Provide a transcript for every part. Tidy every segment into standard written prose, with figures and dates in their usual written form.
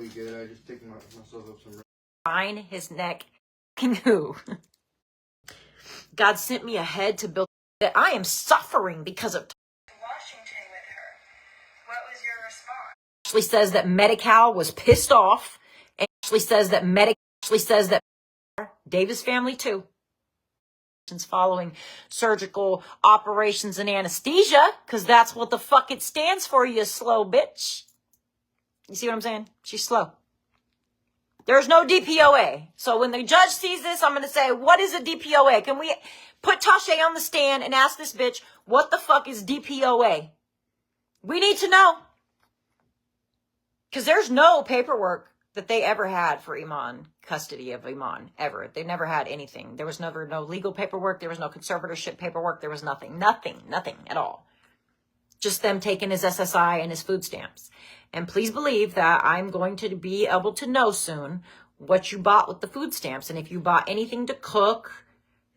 really good. I just picked myself up some. Fine, his neck. Who? God sent me ahead to build that I am suffering because of. Washington with her. What was your response? Ashley says that Medi-Cal was pissed off. And Ashley says that Davis family too. Following surgical operations and anesthesia, because that's what the fuck it stands for, you slow bitch. You see what I'm saying? She's slow. There's no DPOA. So when the judge sees this, I'm going to say, what is a DPOA? Can we put Tasha on the stand and ask this bitch, what the fuck is DPOA? We need to know. Because there's no paperwork that they ever had for Iman, custody of Iman, ever. They never had anything. There was never no legal paperwork. There was no conservatorship paperwork. There was nothing at all. Just them taking his SSI and his food stamps. And please believe that I'm going to be able to know soon what you bought with the food stamps. And if you bought anything to cook,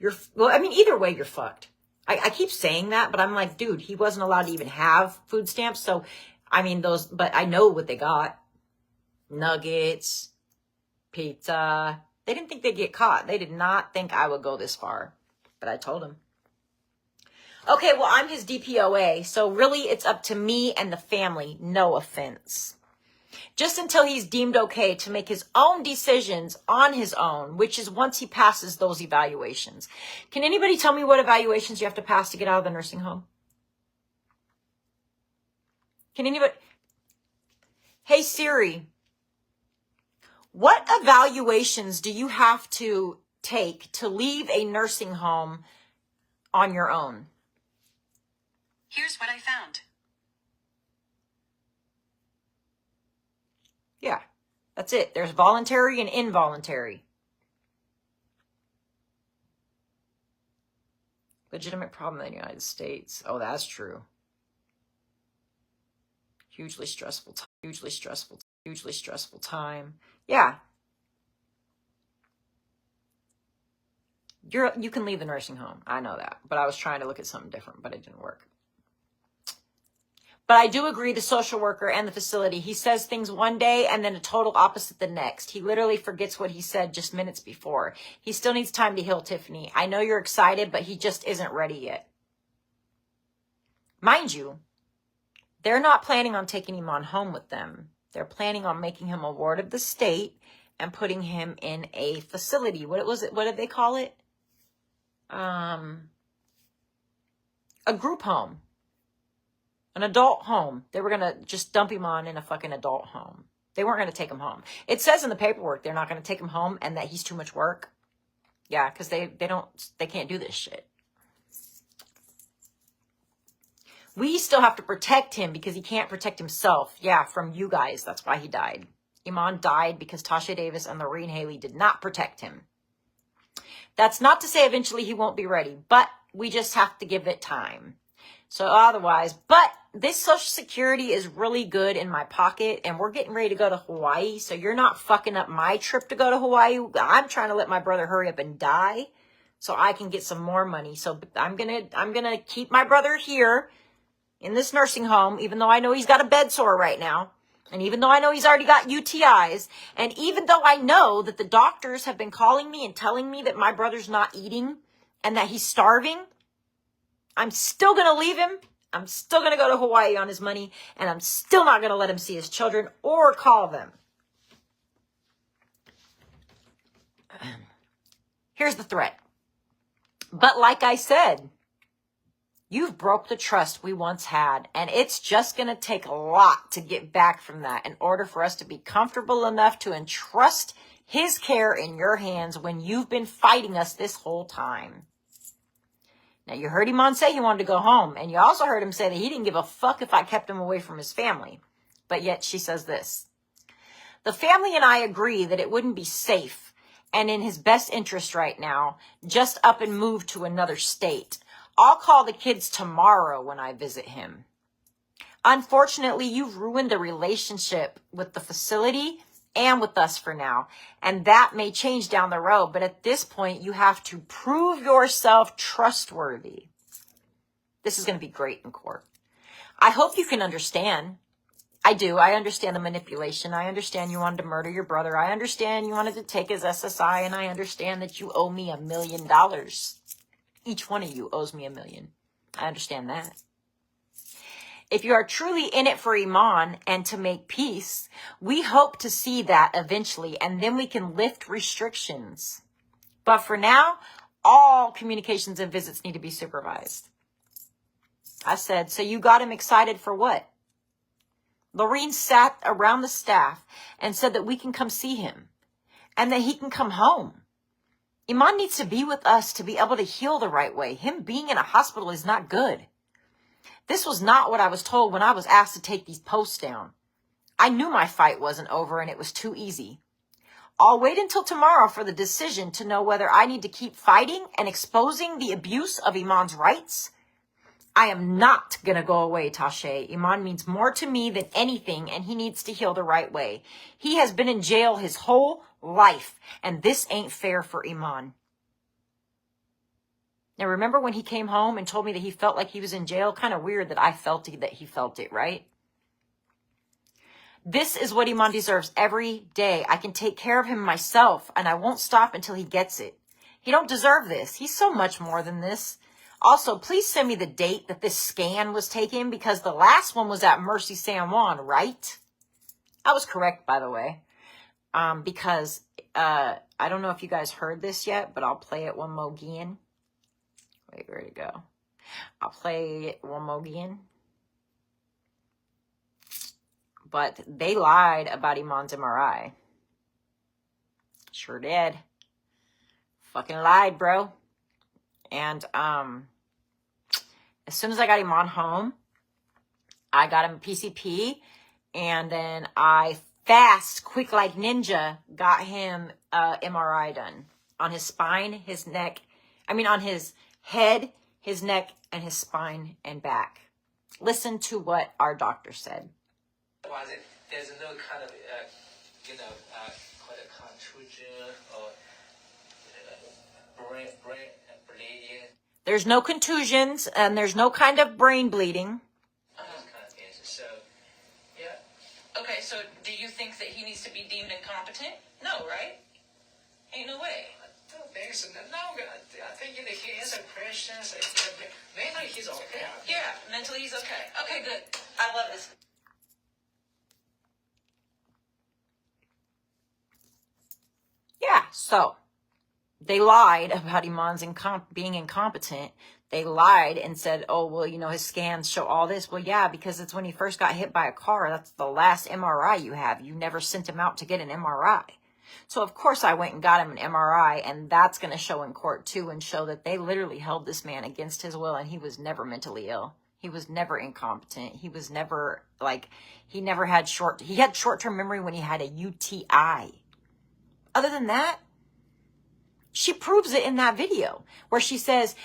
either way, you're fucked. I keep saying that, but I'm like, dude, he wasn't allowed to even have food stamps. So, but I know what they got. Nuggets, pizza. They didn't think they'd get caught. They did not think I would go this far. But I told them. Okay, well, I'm his DPOA. So really, it's up to me and the family. No offense. Just until he's deemed okay to make his own decisions on his own, which is once he passes those evaluations. Can anybody tell me what evaluations you have to pass to get out of the nursing home? Can anybody? Hey, Siri. What evaluations do you have to take to leave a nursing home on your own? Here's what I found. Yeah, that's it. There's voluntary and involuntary. Legitimate problem in the United States. Oh, that's true. Hugely stressful time. Yeah. You can leave the nursing home. I know that. But I was trying to look at something different, but it didn't work. But I do agree, the social worker and the facility, he says things one day and then a total opposite the next. He literally forgets what he said just minutes before. He still needs time to heal, Tiffany. I know you're excited, but he just isn't ready yet. Mind you, they're not planning on taking him on home with them. They're planning on making him a ward of the state and putting him in a facility. What was it? What did they call it? A group home. An adult home. They were going to just dump him on in a fucking adult home. They weren't going to take him home. It says in the paperwork they're not going to take him home and that he's too much work. Yeah, because they can't do this shit. We still have to protect him because he can't protect himself. Yeah, from you guys. That's why he died. Iman died because Tasha Davis and Lorene Haley did not protect him. That's not to say eventually he won't be ready, but we just have to give it time. So otherwise, but this Social Security is really good in my pocket, and we're getting ready to go to Hawaii, so you're not fucking up my trip to go to Hawaii. I'm trying to let my brother hurry up and die so I can get some more money. So I'm gonna keep my brother here in this nursing home, even though I know he's got a bed sore right now. And even though I know he's already got UTIs, and even though I know that the doctors have been calling me and telling me that my brother's not eating and that he's starving, I'm still going to leave him. I'm still going to go to Hawaii on his money, and I'm still not going to let him see his children or call them. Here's the threat. But like I said, you've broke the trust we once had, and it's just going to take a lot to get back from that in order for us to be comfortable enough to entrust his care in your hands when you've been fighting us this whole time. Now, you heard Iman say he wanted to go home, and you also heard him say that he didn't give a fuck if I kept him away from his family. But yet she says this. The family and I agree that it wouldn't be safe and in his best interest right now just up and move to another state. I'll call the kids tomorrow when I visit him. Unfortunately, you've ruined the relationship with the facility and with us for now. And that may change down the road. But at this point, you have to prove yourself trustworthy. This is going to be great in court. I hope you can understand. I do. I understand the manipulation. I understand you wanted to murder your brother. I understand you wanted to take his SSI, and I understand that you owe me $1 million. Each one of you owes me $1 million. I understand that. If you are truly in it for Iman and to make peace, we hope to see that eventually, and then we can lift restrictions. But for now, all communications and visits need to be supervised. I said, so you got him excited for what? Lorene sat around the staff and said that we can come see him and that he can come home. Iman needs to be with us to be able to heal the right way. Him being in a hospital is not good. This was not what I was told when I was asked to take these posts down. I knew my fight wasn't over and it was too easy. I'll wait until tomorrow for the decision to know whether I need to keep fighting and exposing the abuse of Iman's rights. I am not going to go away, Tashe. Iman means more to me than anything, and he needs to heal the right way. He has been in jail his whole life, and this ain't fair for Iman. Now, remember when he came home and told me that he felt like he was in jail? Kind of weird that I felt that he felt it, right? This is what Iman deserves every day. I can take care of him myself, and I won't stop until he gets it. He don't deserve this. He's so much more than this. Also, please send me the date that this scan was taken, because the last one was at Mercy San Juan, right? I was correct, by the way, because I don't know if you guys heard this yet, but I'll play it one more again. Wait, where'd it go? I'll play it one more again. But they lied about Iman's MRI. Sure did. Fucking lied, bro. And as soon as I got Iman home, I got him a PCP, and then I quick like ninja, got him MRI done on his spine, his neck. On his head, his neck, and his spine and back. Listen to what our doctor said. There's no kind of, called a contusion or brain bleeding. There's no contusions, and there's no kind of brain bleeding. So, yeah. Okay, so do you think that he needs to be deemed incompetent? No, right? Ain't no way. I don't think so. No, I think he answered questions. Mentally, he's okay. Yeah, mentally, he's okay. Okay, good. I love this. Yeah, so they lied about Iman's being incompetent. They lied and said, oh, well, his scans show all this. Well, yeah, because it's when he first got hit by a car. That's the last MRI you have. You never sent him out to get an MRI. So, of course, I went and got him an MRI, and that's going to show in court, too, and show that they literally held this man against his will, and he was never mentally ill. He was never incompetent. He was never, he had short-term memory when he had a UTI. Other than that, she proves it in that video where she says,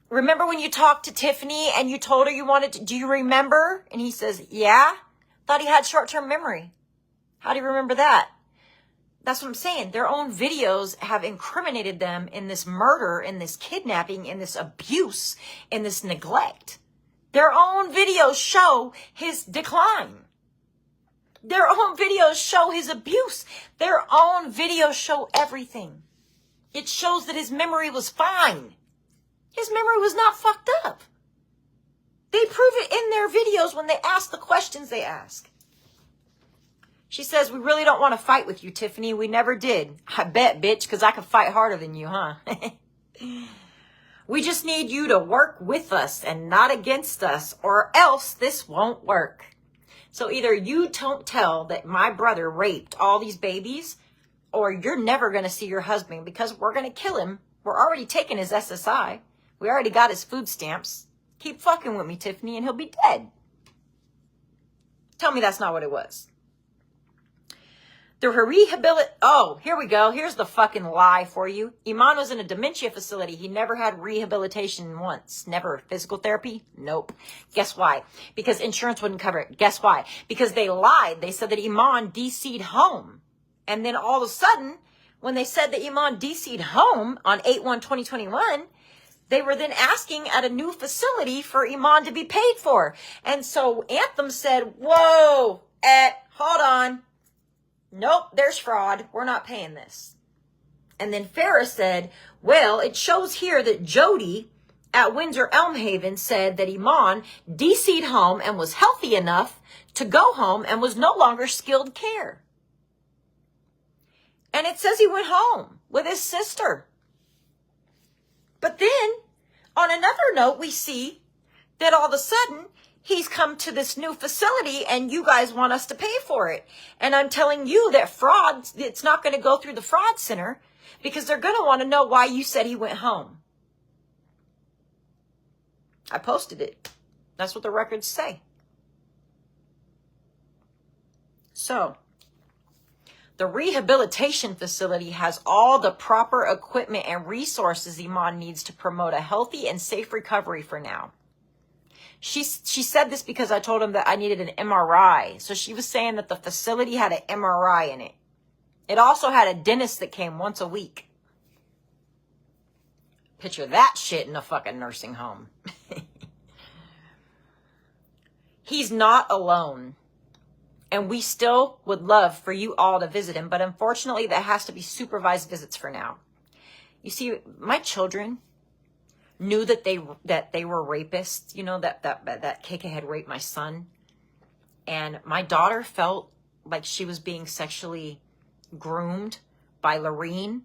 remember when you talked to Tiffany and you told her you wanted to, do you remember? And he says, yeah. Thought he had short-term memory. How do you remember that? That's what I'm saying. Their own videos have incriminated them in this murder, in this kidnapping, in this abuse, in this neglect. Their own videos show his decline. Their own videos show his abuse. Their own videos show everything. It shows that his memory was fine. His memory was not fucked up. They prove it in their videos when they ask the questions they ask. She says, we really don't want to fight with you, Tiffany. We never did. I bet, bitch, because I can fight harder than you, huh? We just need you to work with us and not against us, or else this won't work. So either you don't tell that my brother raped all these babies, or you're never going to see your husband, because we're going to kill him. We're already taking his SSI. We already got his food stamps. Keep fucking with me, Tiffany, and he'll be dead. Tell me that's not what it was. Here we go. Here's the fucking lie for you. Iman was in a dementia facility. He never had rehabilitation once. Never. Physical therapy? Nope. Guess why? Because insurance wouldn't cover it. Guess why? Because they lied. They said that Iman DC'd home. And then all of a sudden, when they said that Iman DC'd home on 8/1/2021, they were then asking at a new facility for Iman to be paid for. And so Anthem said, whoa, hold on. Nope, there's fraud. We're not paying this. And then Farrah said, well, it shows here that Jody at Windsor Elmhaven said that Iman DC'd home and was healthy enough to go home and was no longer skilled care. And it says he went home with his sister. But then, on another note, we see that all of a sudden, he's come to this new facility and you guys want us to pay for it. And I'm telling you that fraud, it's not going to go through the fraud center because they're going to want to know why you said he went home. I posted it. That's what the records say. So, the rehabilitation facility has all the proper equipment and resources Iman needs to promote a healthy and safe recovery for now. She said this because I told him that I needed an MRI. So she was saying that the facility had an MRI in it. It also had a dentist that came once a week. Picture that shit in a fucking nursing home. He's not alone. And we still would love for you all to visit him. But unfortunately, that has to be supervised visits for now. You see, my children knew that they were rapists. You know, that KK had raped my son. And my daughter felt like she was being sexually groomed by Lorene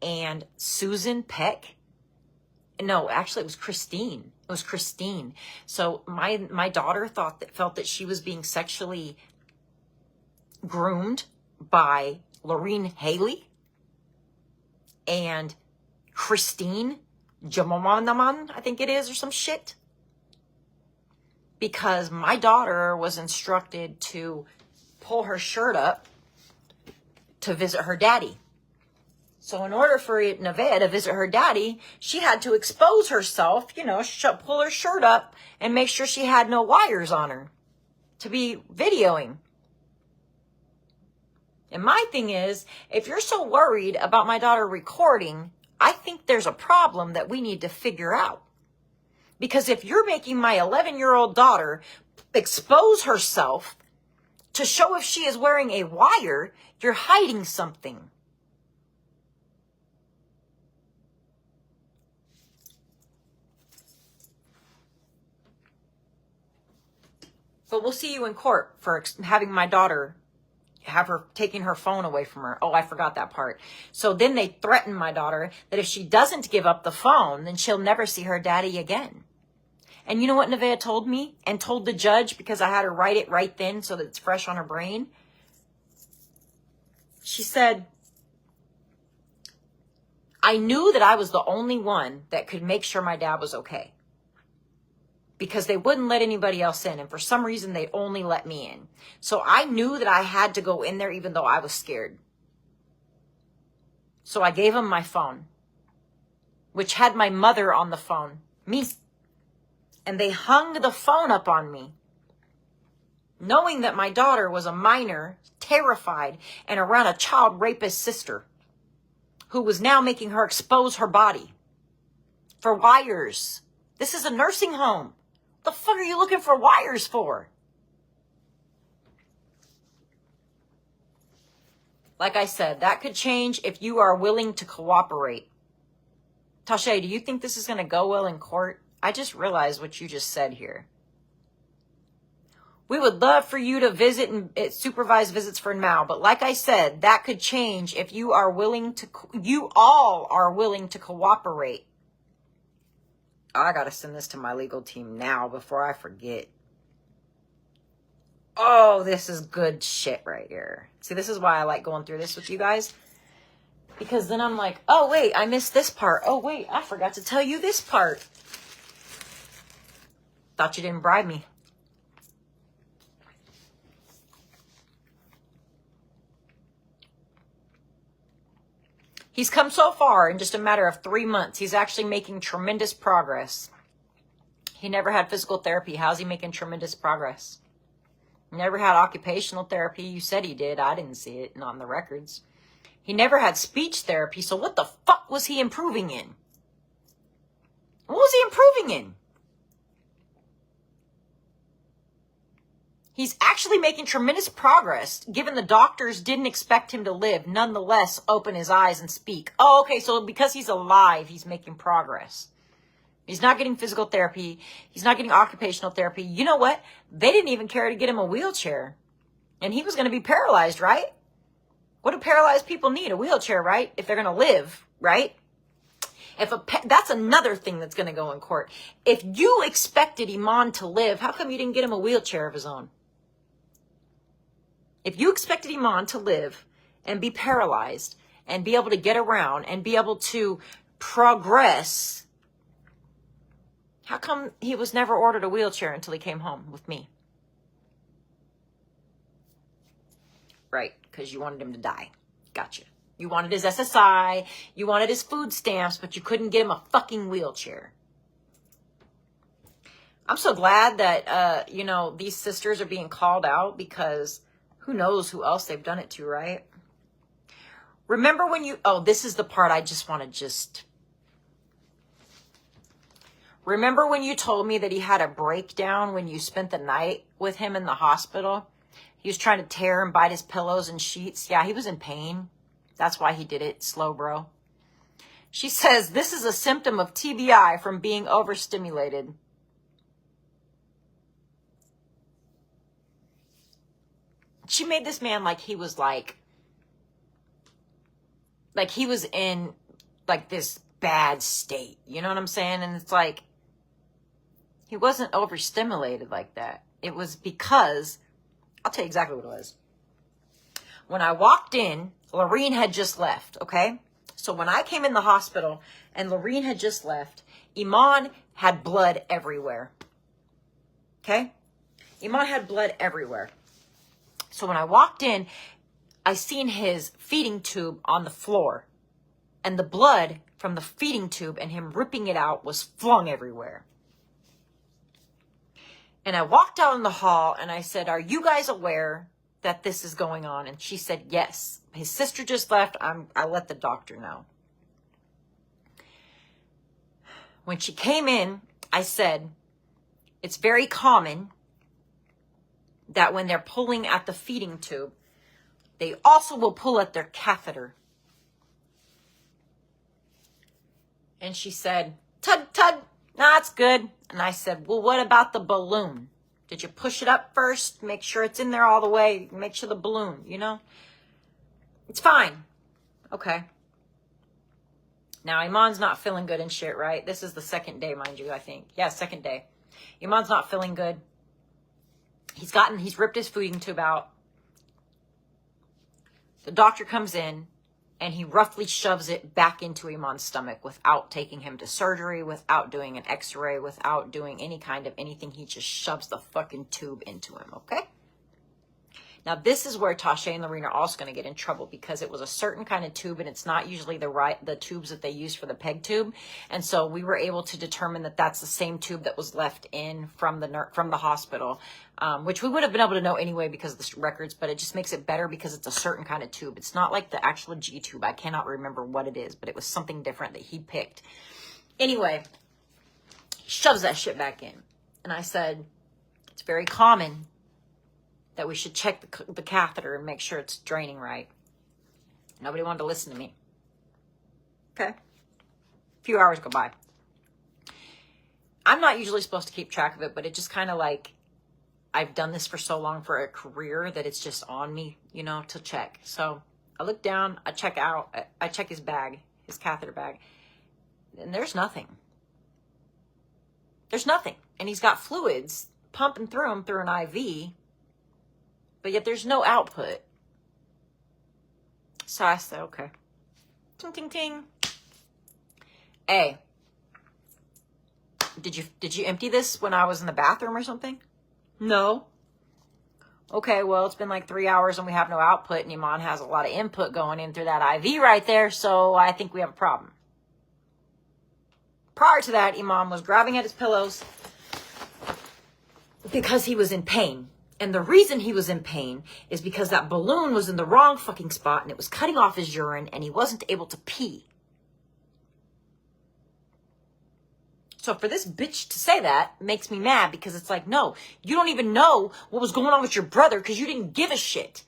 and Susan Peck. No, actually, it was Christine. It was Christine. So my daughter felt that she was being sexually groomed by Lorene Haley and Christine Jamamanaman, I think it is, or some shit. Because my daughter was instructed to pull her shirt up to visit her daddy. So in order for Nevaeh to visit her daddy, she had to expose herself, you know, pull her shirt up and make sure she had no wires on her to be videoing. And my thing is, if you're so worried about my daughter recording, I think there's a problem that we need to figure out. Because if you're making my 11-year-old daughter expose herself to show if she is wearing a wire, you're hiding something. But we'll see you in court for having my daughter have her taking her phone away from her. Oh, I forgot that part. So then they threaten my daughter that if she doesn't give up the phone, then she'll never see her daddy again. And you know what Nevaeh told me and told the judge, because I had her write it right then so that it's fresh on her brain? She said, I knew that I was the only one that could make sure my dad was okay. Because they wouldn't let anybody else in. And for some reason, they only let me in. So I knew that I had to go in there even though I was scared. So I gave him my phone, which had my mother on the phone, me. And they hung the phone up on me, knowing that my daughter was a minor, terrified, and around a child rapist sister who was now making her expose her body for wires. This is a nursing home. The fuck are you looking for wires for? Like I said, that could change if you are willing to cooperate. Tasha, do you think this is going to go well in court? I just realized what you just said here. We would love for you to visit and supervise visits for now. But like I said, that could change if you are willing to, you all are willing to cooperate. I got to send this to my legal team now before I forget. Oh, this is good shit right here. See, this is why I like going through this with you guys. Because then I'm like, oh, wait, I missed this part. Oh, wait, I forgot to tell you this part. Thought you didn't bribe me. He's come so far in just a matter of 3 months. He's actually making tremendous progress. He never had physical therapy. How's he making tremendous progress? Never had occupational therapy. You said he did. I didn't see it, not in the records. He never had speech therapy. So what the fuck was he improving in? What was he improving in? He's actually making tremendous progress, given the doctors didn't expect him to live, nonetheless open his eyes and speak. Oh, okay, so because he's alive, he's making progress. He's not getting physical therapy. He's not getting occupational therapy. You know what? They didn't even care to get him a wheelchair. And he was going to be paralyzed, right? What do paralyzed people need? A wheelchair, right? If they're going to live, right? That's another thing that's going to go in court. If you expected Iman to live, how come you didn't get him a wheelchair of his own? If you expected Iman to live and be paralyzed and be able to get around and be able to progress, how come he was never ordered a wheelchair until he came home with me? Right, because you wanted him to die. Gotcha. You wanted his SSI, you wanted his food stamps, but you couldn't get him a fucking wheelchair. I'm so glad that, these sisters are being called out, because who knows who else they've done it to, right? Remember when this is the part I just want to remember when you told me that he had a breakdown when you spent the night with him in the hospital? He was trying to tear and bite his pillows and sheets. Yeah, he was in pain. That's why he did it. Slow, bro. She says, this is a symptom of TBI from being overstimulated. She made this man like he was like he was in like this bad state. You know what I'm saying? And it's like, he wasn't overstimulated like that. It was because, I'll tell you exactly what it was. When I walked in, Lorene had just left, okay? So when I came in the hospital and Lorene had just left, Iman had blood everywhere. Okay? Iman had blood everywhere. So when I walked in, I seen his feeding tube on the floor. And the blood from the feeding tube and him ripping it out was flung everywhere. And I walked out in the hall and I said, are you guys aware that this is going on? And she said, yes. His sister just left. I let the doctor know. When she came in, I said, it's very common that when they're pulling at the feeding tube, they also will pull at their catheter. And she said, tug, tug, nah, it's good. And I said, well, what about the balloon? Did you push it up first? Make sure it's in there all the way. Make sure the balloon, It's fine. Okay. Now, Iman's not feeling good and shit, right? This is the second day, mind you, I think. Yeah, second day. Iman's not feeling good. He's ripped his feeding tube out. The doctor comes in and he roughly shoves it back into Iman's stomach without taking him to surgery, without doing an x-ray, without doing any kind of anything. He just shoves the fucking tube into him, okay? Now, this is where Tasha and Lorene are also going to get in trouble, because it was a certain kind of tube, and it's not usually the tubes that they use for the PEG tube. And so we were able to determine that that's the same tube that was left in from the hospital, which we would have been able to know anyway because of the records, but it just makes it better because it's a certain kind of tube. It's not like the actual G tube. I cannot remember what it is, but it was something different that he picked. Anyway, he shoves that shit back in. And I said, it's very common that we should check the catheter and make sure it's draining right. Nobody wanted to listen to me. Okay. A few hours go by. I'm not usually supposed to keep track of it, but it just kind of like, I've done this for so long for a career that it's just on me, to check. So I look down, I check his bag, his catheter bag, and there's nothing. There's nothing. And he's got fluids pumping through him through an IV, but yet there's no output. So I said, okay. Ting, ting, ting. Hey, did you empty this when I was in the bathroom or something? No. Okay, well, it's been like 3 hours and we have no output, and Iman has a lot of input going in through that IV right there, so I think we have a problem. Prior to that, Iman was grabbing at his pillows because he was in pain. And the reason he was in pain is because that balloon was in the wrong fucking spot and it was cutting off his urine and he wasn't able to pee. So for this bitch to say that makes me mad, because it's like, no, you don't even know what was going on with your brother because you didn't give a shit.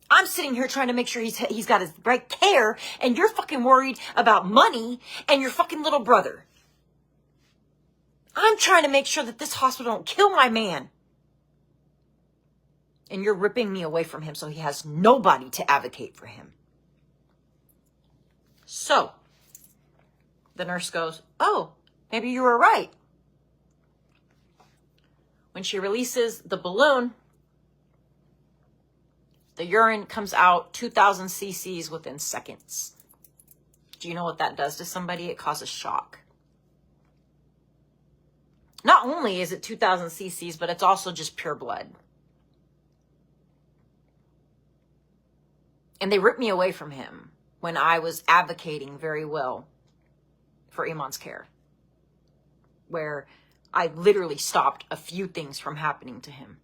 I'm sitting here trying to make sure he's got his right care, and you're fucking worried about money and your fucking little brother. I'm trying to make sure that this hospital don't kill my man. And you're ripping me away from him so he has nobody to advocate for him. So the nurse goes, oh, maybe you were right. When she releases the balloon, the urine comes out 2,000 cc's within seconds. Do you know what that does to somebody? It causes shock. Not only is it 2,000 cc's, but it's also just pure blood. And they ripped me away from him when I was advocating very well for Iman's care, where I literally stopped a few things from happening to him.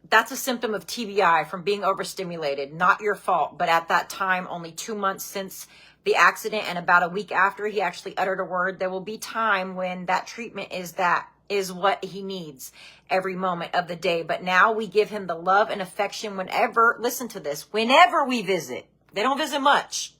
That's a symptom of TBI from being overstimulated. Not your fault, but at that time, only 2 months since the accident and about a week after he actually uttered a word, there will be time when that treatment is what he needs every moment of the day. But now we give him the love and affection whenever, listen to this, whenever we visit. They don't visit much.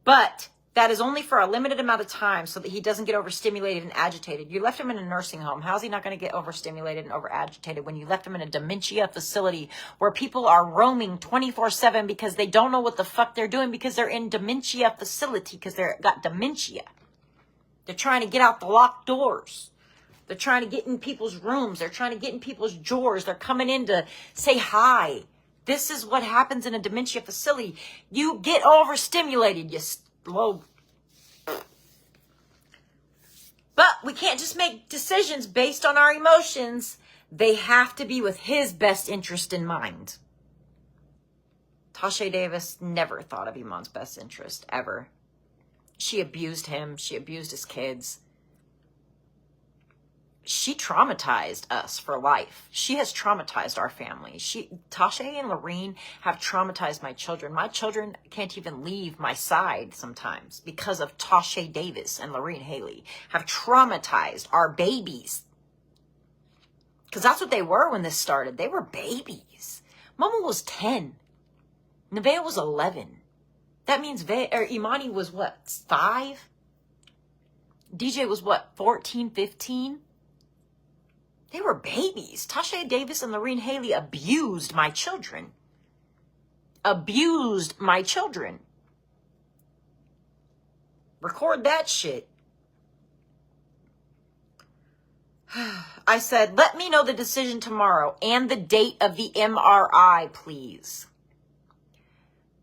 But that is only for a limited amount of time so that he doesn't get overstimulated and agitated. You left him in a nursing home. How's he not going to get overstimulated and overagitated when you left him in a dementia facility where people are roaming 24/7 because they don't know what the fuck they're doing because they're in dementia facility because they've got dementia. They're trying to get out the locked doors. They're trying to get in people's rooms. They're trying to get in people's drawers. They're coming in to say hi. This is what happens in a dementia facility. You get overstimulated, you slow. But we can't just make decisions based on our emotions. They have to be with his best interest in mind. Tasha Davis never thought of Iman's best interest, ever. She abused him. She abused his kids. She traumatized us for life. She has traumatized our family. Tasha and Lorene have traumatized my children. My children can't even leave my side sometimes because of Tasha Davis and Lorene Haley have traumatized our babies. Because that's what they were when this started. They were babies. Mama was 10. Nevaeh was 11. That means Imani was what, 5? DJ was what, 14, 15? They were babies. Tasha Davis and Lorene Haley abused my children. Abused my children. Record that shit. I said, let me know the decision tomorrow and the date of the MRI, please.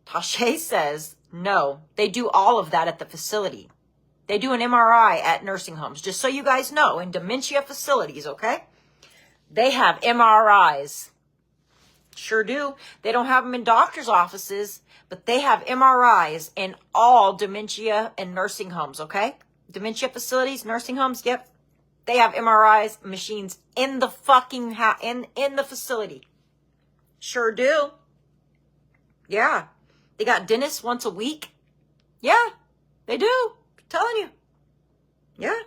Tasha says, no, they do all of that at the facility. They do an MRI at nursing homes, just so you guys know, in dementia facilities, okay? They have MRIs. Sure do. They don't have them in doctor's offices, but they have MRIs in all dementia and nursing homes, okay? Dementia facilities, nursing homes, yep. They have MRIs machines in the fucking in the facility. Sure do. Yeah. They got dentists once a week. Yeah, they do. I'm telling you. Yeah.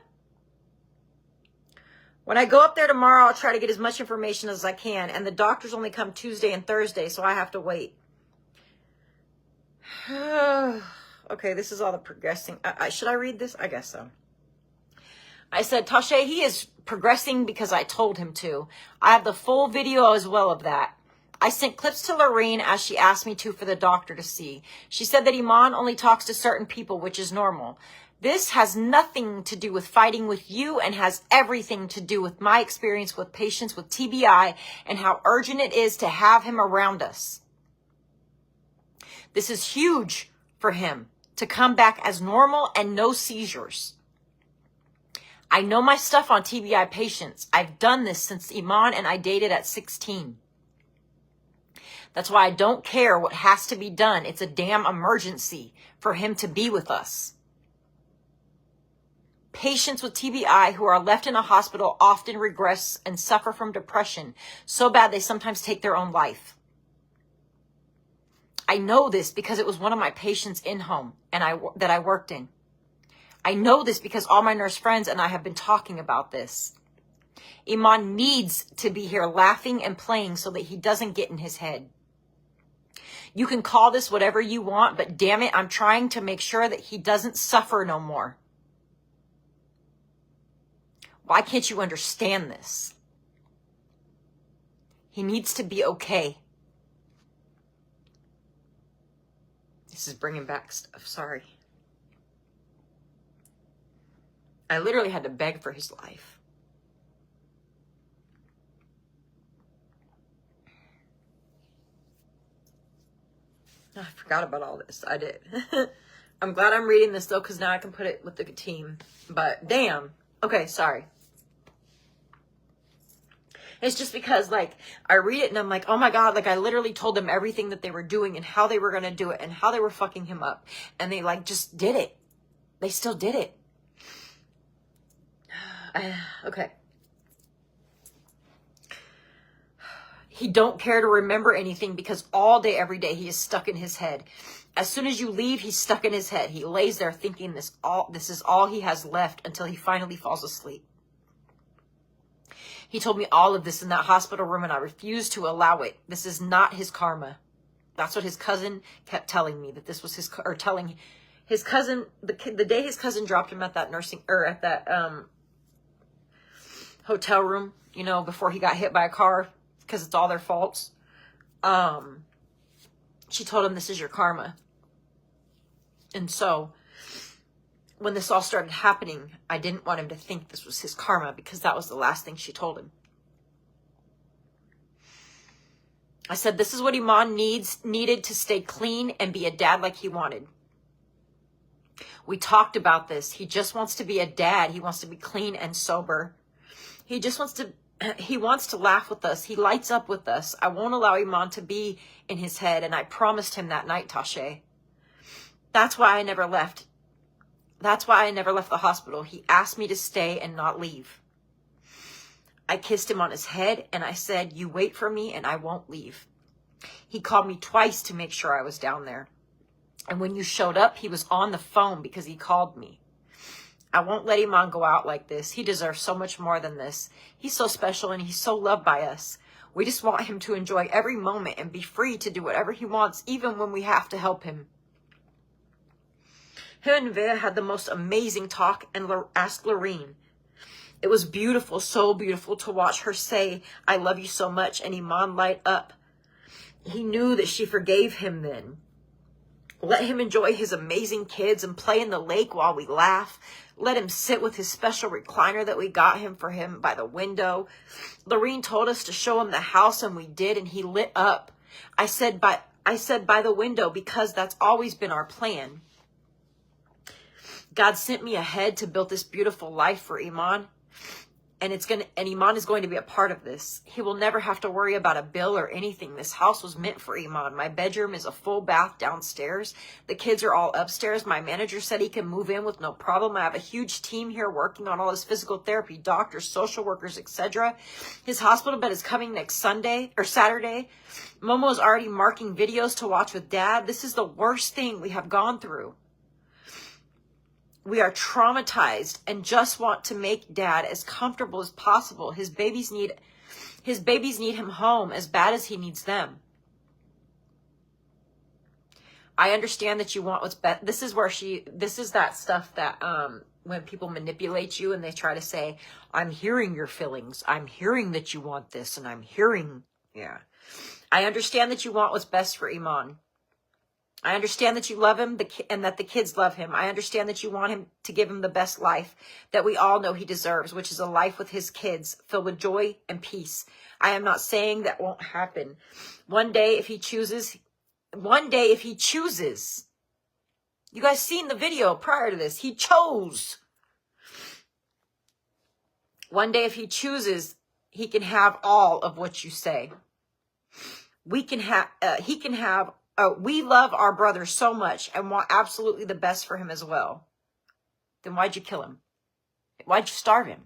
When I go up there tomorrow, I'll try to get as much information as I can. And the doctors only come Tuesday and Thursday, so I have to wait. Okay, this is all the progressing. Should I read this? I guess so. I said, Tasha, he is progressing because I told him to. I have the full video as well of that. I sent clips to Lorene as she asked me to for the doctor to see. She said that Iman only talks to certain people, which is normal. This has nothing to do with fighting with you and has everything to do with my experience with patients with TBI and how urgent it is to have him around us. This is huge for him to come back as normal and no seizures. I know my stuff on TBI patients. I've done this since Iman and I dated at 16. That's why I don't care what has to be done. It's a damn emergency for him to be with us. Patients with TBI who are left in a hospital often regress and suffer from depression so bad they sometimes take their own life. I know this because it was one of my patients in home that I worked in. I know this because all my nurse friends and I have been talking about this. Iman needs to be here laughing and playing so that he doesn't get in his head. You can call this whatever you want, but damn it, I'm trying to make sure that he doesn't suffer no more. Why can't you understand this? He needs to be okay. This is bringing back stuff. Sorry. I literally had to beg for his life. I forgot about all this. I did. I'm glad I'm reading this though, because now I can put it with the team. But damn. Okay, sorry. It's just because, like, I read it and I'm like, oh my God, like, I literally told them everything that they were doing and how they were going to do it and how they were fucking him up. And they, like, just did it. They still did it. Okay. He don't care to remember anything because all day, every day, he is stuck in his head. As soon as you leave, he's stuck in his head. He lays there thinking this is all he has left until he finally falls asleep. He told me all of this in that hospital room, and I refused to allow it. This is not his karma. That's what his cousin kept telling me, that this was his, or telling his cousin, the day his cousin dropped him at that at that hotel room, you know, before he got hit by a car, because it's all their faults. She told him, this is your karma. And so when this all started happening, I didn't want him to think this was his karma, because that was the last thing she told him. I said, this is what Iman needed to stay clean and be a dad like he wanted. We talked about this. He just wants to be a dad. He wants to be clean and sober. He wants to laugh with us. He lights up with us. I won't allow Iman to be in his head. And I promised him that night, Tasha. That's why I never left. That's why I never left the hospital. He asked me to stay and not leave. I kissed him on his head and I said, you wait for me and I won't leave. He called me twice to make sure I was down there. And when you showed up, he was on the phone because he called me. I won't let Iman go out like this. He deserves so much more than this. He's so special and he's so loved by us. We just want him to enjoy every moment and be free to do whatever he wants, even when we have to help him. Him and Vea had the most amazing talk and asked Lorene. It was beautiful, so beautiful to watch her say, I love you so much, and Iman light up. He knew that she forgave him then. Let him enjoy his amazing kids and play in the lake while we laugh. Let him sit with his special recliner that we got him for him by the window. Lorene told us to show him the house, and we did, and he lit up. I said by the window because that's always been our plan. God sent me ahead to build this beautiful life for Iman. And Iman is going to be a part of this. He will never have to worry about a bill or anything. This house was meant for Iman. My bedroom is a full bath downstairs. The kids are all upstairs. My manager said he can move in with no problem. I have a huge team here working on all his physical therapy, doctors, social workers, etc. His hospital bed is coming next Saturday. Momo is already marking videos to watch with Dad. This is the worst thing we have gone through. We are traumatized and just want to make Dad as comfortable as possible. His babies need him home as bad as he needs them. I understand that you want what's best. This is that stuff that when people manipulate you and they try to say, I'm hearing your feelings. I'm hearing that you want this, and I'm hearing, yeah. I understand that you want what's best for Iman. I understand that you love him and that the kids love him. I understand that you want him to give him the best life that we all know he deserves, which is a life with his kids filled with joy and peace. I am not saying that won't happen. One day if he chooses, you guys seen the video prior to this, he chose. One day if he chooses, he can have all of what you say. We love our brother so much and want absolutely the best for him as well. Then why'd you kill him? Why'd you starve him?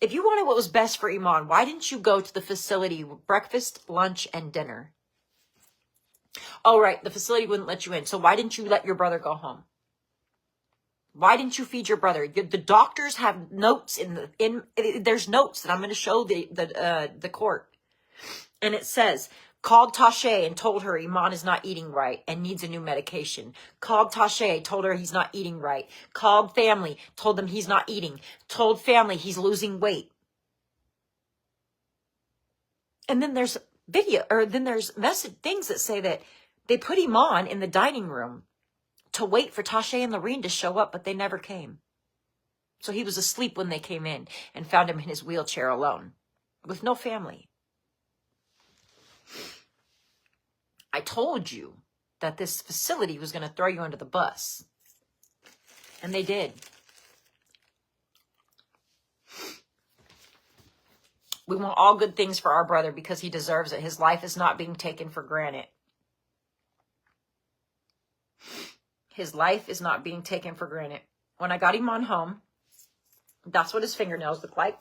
If you wanted what was best for Iman, why didn't you go to the facility with breakfast, lunch, and dinner? Oh, right. The facility wouldn't let you in. So why didn't you let your brother go home? Why didn't you feed your brother? The doctors have notes there's notes that I'm going to show the court. And it says, called Tasha and told her Iman is not eating right and needs a new medication. Called Tasha, told her he's not eating right. Called family, told them he's not eating. Told family he's losing weight. And then there's message things that say that they put Iman in the dining room to wait for Tasha and Lorene to show up, but they never came. So he was asleep when they came in and found him in his wheelchair alone with no family. I told you that this facility was going to throw you under the bus. And they did. We want all good things for our brother because he deserves it. His life is not being taken for granted. His life is not being taken for granted. When I got Iman home, that's what his fingernails look like.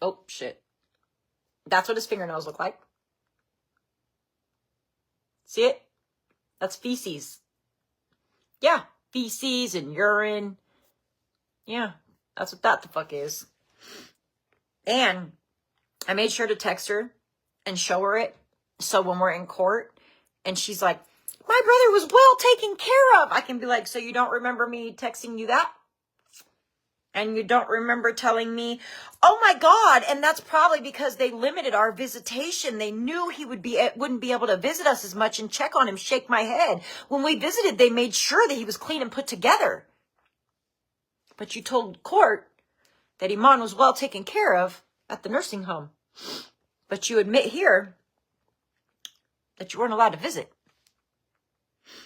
Oh, shit. That's what his fingernails look like. See it? That's feces. Yeah, feces and urine. Yeah, that's what that the fuck is. And I made sure to text her and show her it. So when we're in court and she's like, my brother was well taken care of, I can be like, so you don't remember me texting you that? And you don't remember telling me, oh my God, and that's probably because they limited our visitation. They knew he wouldn't be able to visit us as much and check on him, shake my head. When we visited, they made sure that he was clean and put together. But you told court that Iman was well taken care of at the nursing home. But you admit here that you weren't allowed to visit.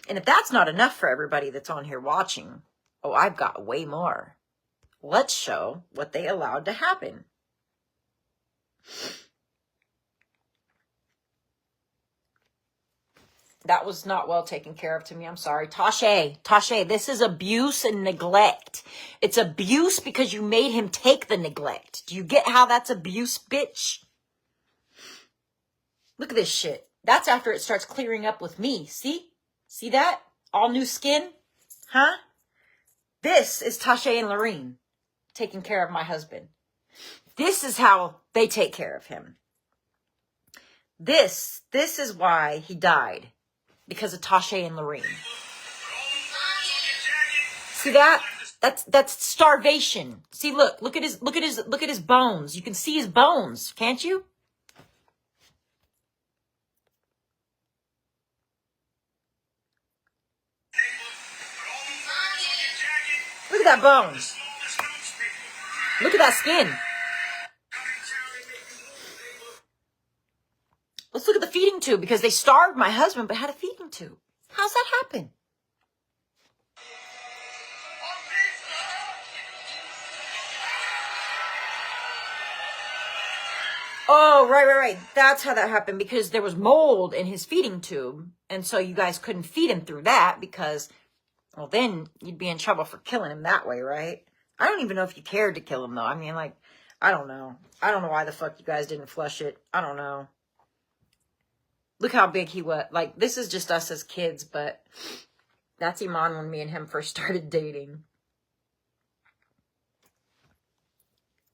And if that's not enough for everybody that's on here watching, oh, I've got way more. Let's show what they allowed to happen. That was not well taken care of to me. I'm sorry. Tasha, this is abuse and neglect. It's abuse because you made him take the neglect. Do you get how that's abuse, bitch? Look at this shit. That's after it starts clearing up with me. See? See that? All new skin? Huh? This is Tasha and Lorene taking care of my husband. This is how they take care of him. This is why he died. Because of Tasha and Lorene. See that? That's starvation. See, look at his bones. You can see his bones, can't you? Look at that bone. Look at that skin. Let's look at the feeding tube because they starved my husband but had a feeding tube. How's that happen? Oh, right. That's how that happened because there was mold in his feeding tube. And so you guys couldn't feed him through that because, well, then you'd be in trouble for killing him that way, right? I don't even know if you cared to kill him, though. I mean, like, I don't know. I don't know why the fuck you guys didn't flush it. I don't know. Look how big he was. Like, this is just us as kids, but that's Iman when me and him first started dating.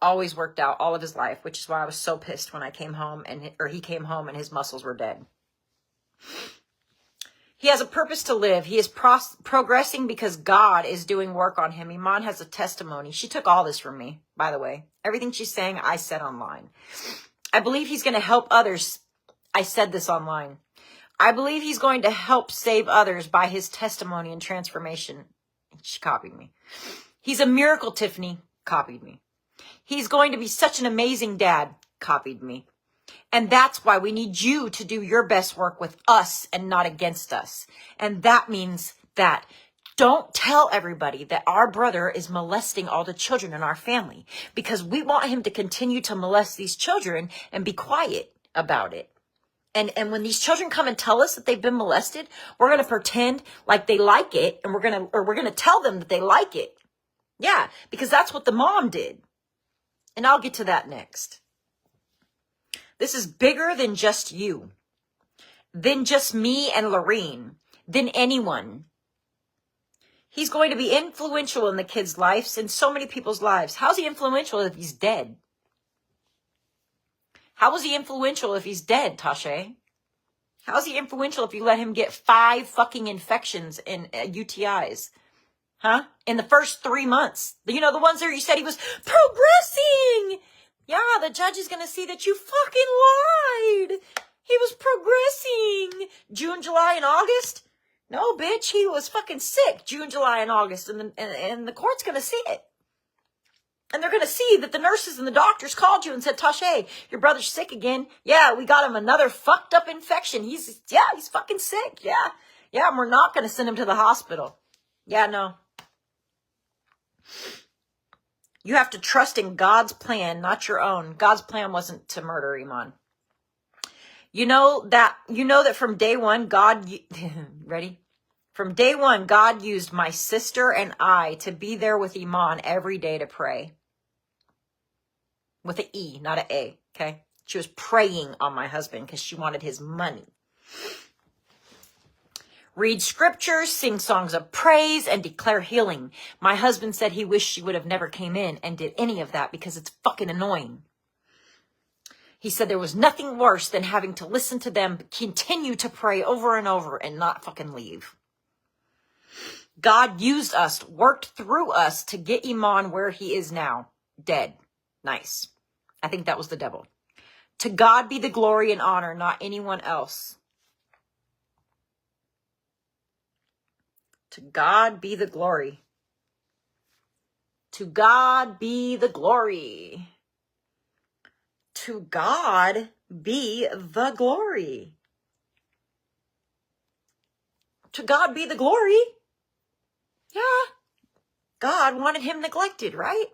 Always worked out all of his life, which is why I was so pissed when I came home he came home and his muscles were dead. He has a purpose to live. He is progressing because God is doing work on him. Iman has a testimony. She took all this from me, by the way. Everything she's saying, I said online. I believe he's going to help others. I said this online. I believe he's going to help save others by his testimony and transformation. She copied me. He's a miracle, Tiffany. Copied me. He's going to be such an amazing dad. Copied me. And that's why we need you to do your best work with us and not against us. And that means that don't tell everybody that our brother is molesting all the children in our family because we want him to continue to molest these children and be quiet about it. And when these children come and tell us that they've been molested, we're going to pretend like they like it and we're going to tell them that they like it. Yeah, because that's what the mom did. And I'll get to that next. This is bigger than just you. than just me and Lorene, than anyone. He's going to be influential in the kids' lives, in so many people's lives. How's he influential if he's dead? How is he influential if he's dead, Tasha? How is he influential if you let him get 5 fucking infections and UTIs? Huh? In the first 3 months. You know, the ones there you said he was progressing. Yeah, the judge is going to see that you fucking lied. He was progressing. June, July, and August? No, bitch, he was fucking sick June, July, and August. And the court's going to see it. And they're going to see that the nurses and the doctors called you and said, Tasha, your brother's sick again. Yeah, we got him another fucked up infection. He's fucking sick. Yeah, and we're not going to send him to the hospital. Yeah, no. You have to trust in God's plan, not your own. God's plan wasn't to murder Iman. You know that from day one, God, ready? From day one, God used my sister and I to be there with Iman every day to pray. With an E, not an A, okay? She was praying on my husband because she wanted his money. Read scriptures, sing songs of praise, and declare healing. My husband said he wished she would have never came in and did any of that because it's fucking annoying. He said there was nothing worse than having to listen to them continue to pray over and over and not fucking leave. God used us, worked through us to get Iman where he is now, dead. Nice. I think that was the devil. To God be the glory and honor, not anyone else. To God be the glory. To God be the glory. To God be the glory. To God be the glory. Yeah. God wanted him neglected, right?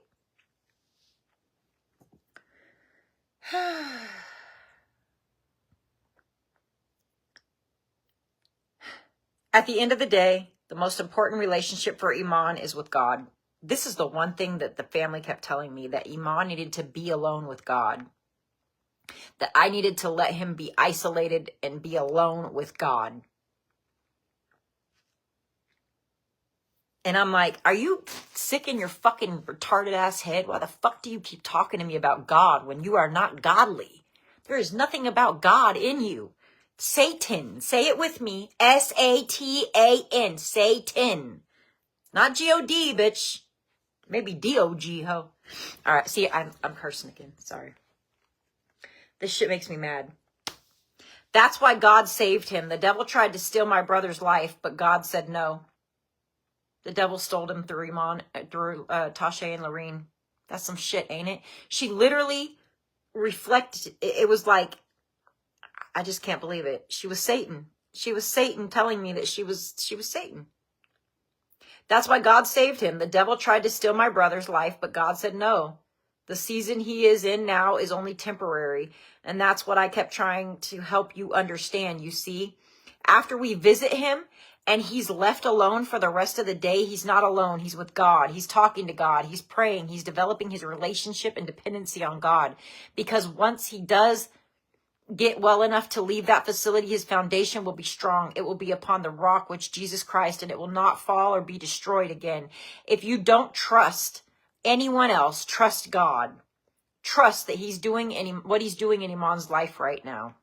At the end of the day, the most important relationship for Iman is with God. This is the one thing that the family kept telling me, that Iman needed to be alone with God. That I needed to let him be isolated and be alone with God. And I'm like, are you sick in your fucking retarded ass head? Why the fuck do you keep talking to me about God when you are not godly? There is nothing about God in you. Satan. Say it with me. S-A-T-A-N. Satan. Not G-O-D, bitch. Maybe D-O-G, ho. All right, see, I'm cursing again. Sorry. This shit makes me mad. That's why God saved him. The devil tried to steal my brother's life, but God said no. The devil stole him through Iman, through Tasha and Lorene. That's some shit, ain't it? She literally reflected. It was like, I just can't believe it. She was Satan. She was Satan telling me that she was Satan. That's why God saved him. The devil tried to steal my brother's life, but God said no. The season he is in now is only temporary. And that's what I kept trying to help you understand. You see, after we visit him and he's left alone for the rest of the day, he's not alone. He's with God. He's talking to God. He's praying. He's developing his relationship and dependency on God. Because once he does get well enough to leave that facility, his foundation will be strong. It will be upon the rock, which Jesus Christ, and it will not fall or be destroyed again. If you don't trust anyone else, trust God. Trust that he's doing what he's doing in Iman's life right now.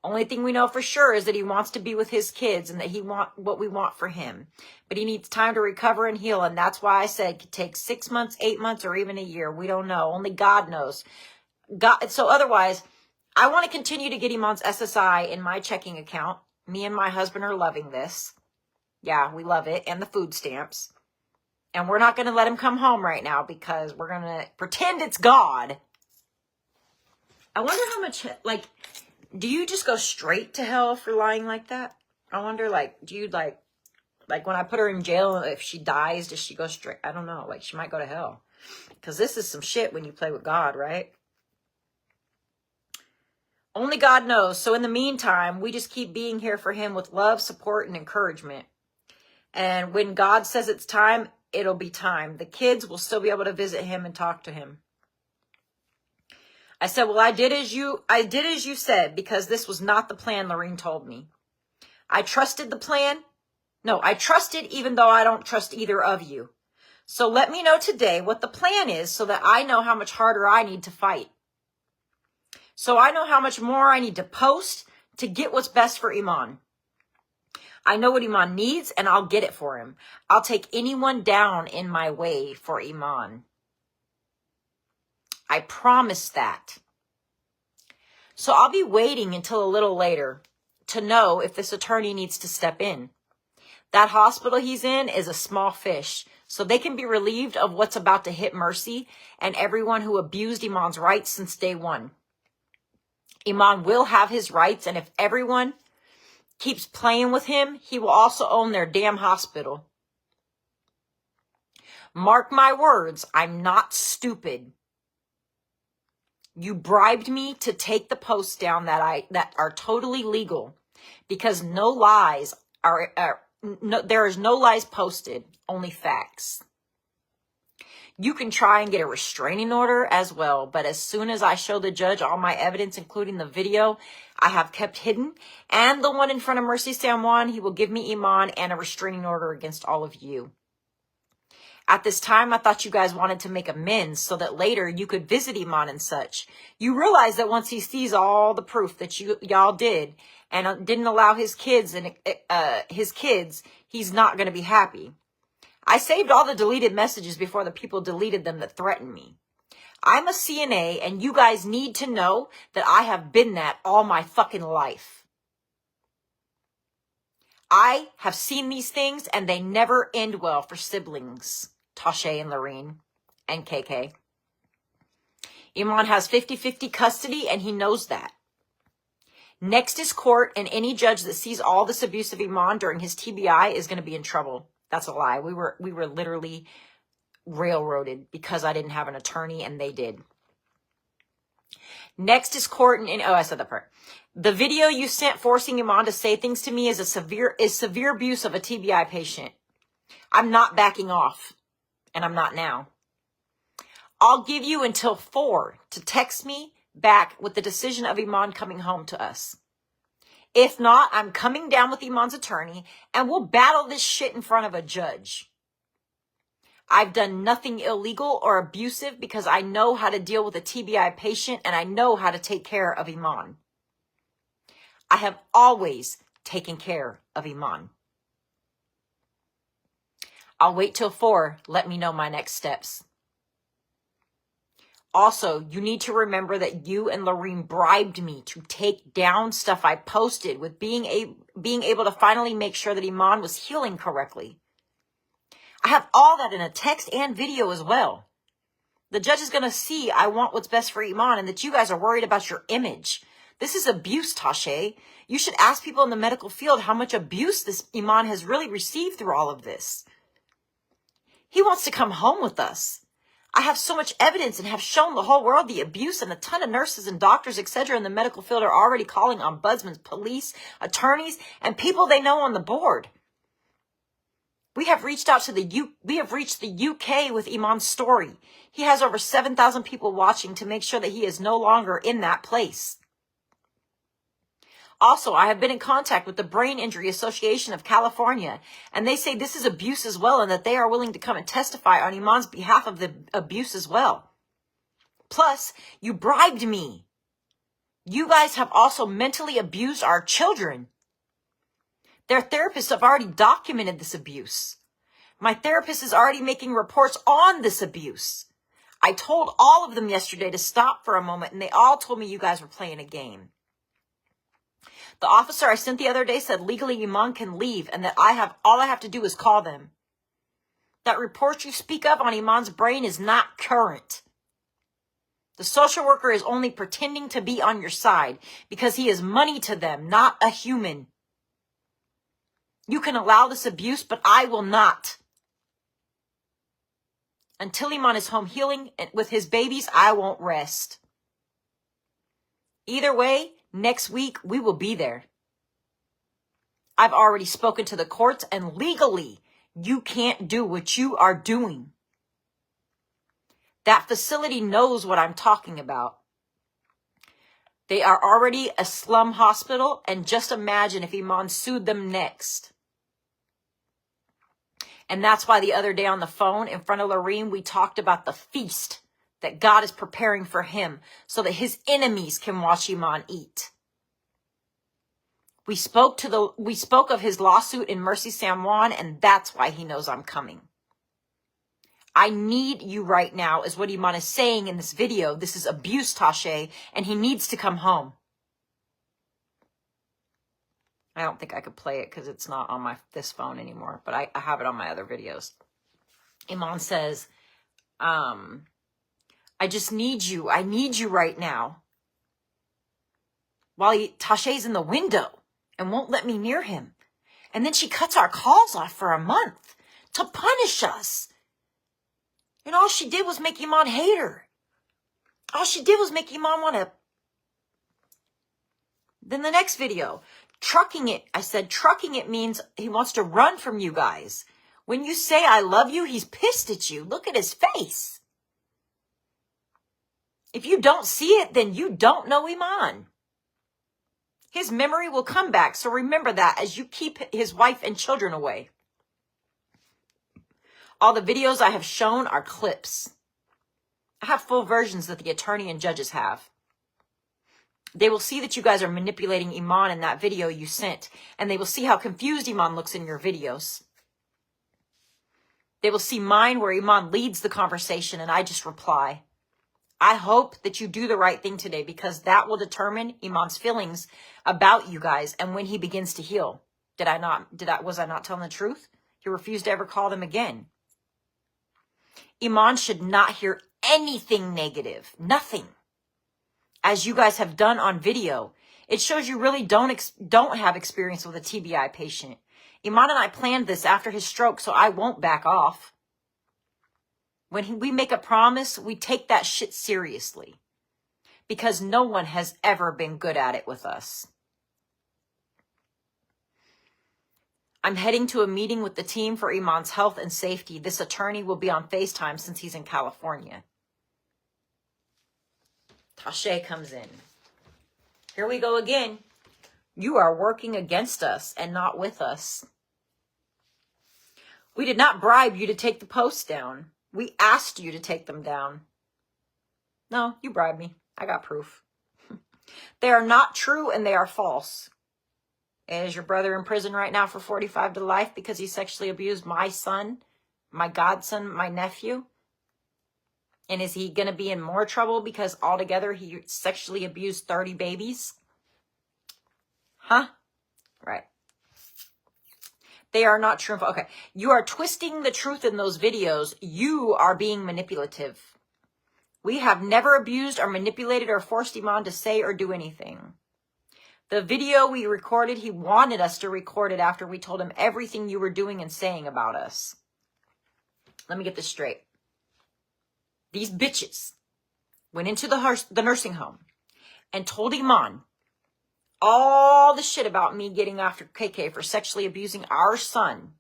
Only thing we know for sure is that he wants to be with his kids and that he wants what we want for him. But he needs time to recover and heal. And that's why I said it could take 6 months, 8 months, or even a year. We don't know. Only God knows. So otherwise, I want to continue to get Iman's SSI in my checking account. Me and my husband are loving this. Yeah, we love it. And the food stamps. And we're not going to let him come home right now because we're going to pretend it's God. I wonder how much, like, do you just go straight to hell for lying like that? I wonder, like, do you, like when I put her in jail, if she dies, does she go straight? I don't know. Like, she might go to hell. Because this is some shit when you play with God, right? Only God knows. So in the meantime, we just keep being here for him with love, support, and encouragement. And when God says it's time, it'll be time. The kids will still be able to visit him and talk to him. I said, well, I did as you said, because this was not the plan Lorene told me. I trusted the plan. No, I trusted even though I don't trust either of you. So let me know today what the plan is so that I know how much harder I need to fight. So I know how much more I need to post to get what's best for Iman. I know what Iman needs, and I'll get it for him. I'll take anyone down in my way for Iman. I promise that. So I'll be waiting until a little later to know if this attorney needs to step in. That hospital he's in is a small fish, so they can be relieved of what's about to hit Mercy and everyone who abused Iman's rights since day one. Iman will have his rights, and if everyone keeps playing with him, he will also own their damn hospital. Mark my words, I'm not stupid. You bribed me to take the posts down that are totally legal, because no lies there is no lies posted, only facts. You can try and get a restraining order as well, but as soon as I show the judge all my evidence, including the video I have kept hidden, and the one in front of Mercy San Juan, he will give me Iman and a restraining order against all of you. At this time, I thought you guys wanted to make amends so that later you could visit Iman and such. You realize that once he sees all the proof that y'all did and didn't allow his kids, he's not going to be happy. I saved all the deleted messages before the people deleted them that threatened me. I'm a CNA, and you guys need to know that I have been that all my fucking life. I have seen these things, and they never end well for siblings, Tasha and Lorene and KK. Iman has 50-50 custody, and he knows that. Next is court, and any judge that sees all this abuse of Iman during his TBI is going to be in trouble. That's a lie. We were literally railroaded because I didn't have an attorney, and they did. Next is court, and I said that part. The video you sent forcing Iman to say things to me is severe abuse of a TBI patient. I'm not backing off, and I'm not now. I'll give you until 4 to text me back with the decision of Iman coming home to us. If not, I'm coming down with Iman's attorney, and we'll battle this shit in front of a judge. I've done nothing illegal or abusive because I know how to deal with a TBI patient, and I know how to take care of Iman. I have always taken care of Iman. I'll wait till 4. Let me know my next steps. Also, you need to remember that you and Lorene bribed me to take down stuff I posted with being able to finally make sure that Iman was healing correctly. I have all that in a text and video as well. The judge is going to see I want what's best for Iman and that you guys are worried about your image. This is abuse, Tasha. You should ask people in the medical field how much abuse this Iman has really received through all of this. He wants to come home with us. I have so much evidence and have shown the whole world the abuse, and a ton of nurses and doctors, etc. in the medical field are already calling ombudsmen, police, attorneys, and people they know on the board. We have reached the UK with Iman's story. He has over 7,000 people watching to make sure that he is no longer in that place. Also, I have been in contact with the Brain Injury Association of California, and they say this is abuse as well, and that they are willing to come and testify on Iman's behalf of the abuse as well. Plus, you bribed me. You guys have also mentally abused our children. Their therapists have already documented this abuse. My therapist is already making reports on this abuse. I told all of them yesterday to stop for a moment, and they all told me you guys were playing a game. The officer I sent the other day said legally Iman can leave and that all I have to do is call them. That report you speak of on Iman's brain is not current. The social worker is only pretending to be on your side because he is money to them, not a human. You can allow this abuse, but I will not. Until Iman is home healing with his babies, I won't rest. Either way, next week, we will be there. I've already spoken to the courts, and legally, you can't do what you are doing. That facility knows what I'm talking about. They are already a slum hospital, and just imagine if Iman sued them next. And that's why the other day on the phone in front of Lorene, we talked about the feast that God is preparing for him so that his enemies can watch Iman eat. We spoke of his lawsuit in Mercy San Juan, and that's why he knows I'm coming. I need you right now, is what Iman is saying in this video. This is abuse, Tashe, and he needs to come home. I don't think I could play it because it's not on this phone anymore, but I have it on my other videos. Iman says, I just need you. I need you right now. While Tashe's in the window and won't let me near him. And then she cuts our calls off for a month to punish us. And all she did was make Iman hate her. All she did was make Iman want to. Then the next video, trucking it. I said trucking it means he wants to run from you guys. When you say I love you, he's pissed at you. Look at his face. If you don't see it, then you don't know Iman. His memory will come back. So remember that as you keep his wife and children away. All the videos I have shown are clips. I have full versions that the attorney and judges have. They will see that you guys are manipulating Iman in that video you sent, and they will see how confused Iman looks in your videos. They will see mine where Iman leads the conversation and I just reply. I hope that you do the right thing today because that will determine Iman's feelings about you guys and when he begins to heal. Was I not telling the truth? He refused to ever call them again. Iman should not hear anything negative. Nothing. As you guys have done on video. It shows you really don't have experience with a TBI patient. Iman and I planned this after his stroke, so I won't back off. When we make a promise, we take that shit seriously. Because no one has ever been good at it with us. I'm heading to a meeting with the team for Iman's health and safety. This attorney will be on FaceTime since he's in California. Tashe comes in. Here we go again. You are working against us and not with us. We did not bribe you to take the posts down. We asked you to take them down. No, you bribed me. I got proof. They are not true and they are false. Is your brother in prison right now for 45 to life because he sexually abused my son, my godson, my nephew? And is he going to be in more trouble because altogether he sexually abused 30 babies? Huh? Right. They are not true. Okay. You are twisting the truth in those videos. You are being manipulative. We have never abused or manipulated or forced Iman to say or do anything. The video we recorded, he wanted us to record it after we told him everything you were doing and saying about us. Let me get this straight. These bitches went into the nursing home and told Iman all the shit about me getting after KK for sexually abusing our son.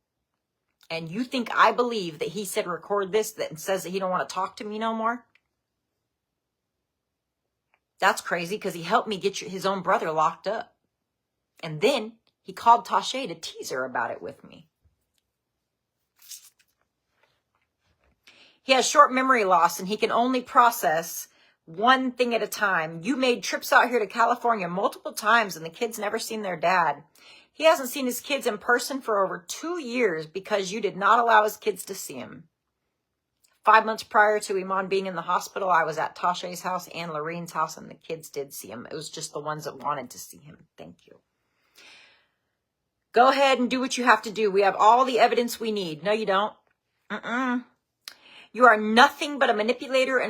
And you think I believe that he said record this that says that he don't want to talk to me no more? That's crazy because he helped me get his own brother locked up. And then he called Tashe to tease her about it with me. He has short memory loss and he can only process one thing at a time. You made trips out here to California multiple times and the kids never seen their dad. He hasn't seen his kids in person for over 2 years because you did not allow his kids to see him. 5 months prior to Iman being in the hospital, I was at Tashe's house and Lorene's house, and the kids did see him. It was just the ones that wanted to see him. Thank you. Go ahead and do what you have to do. We have all the evidence we need. No, you don't. You are nothing but a manipulator and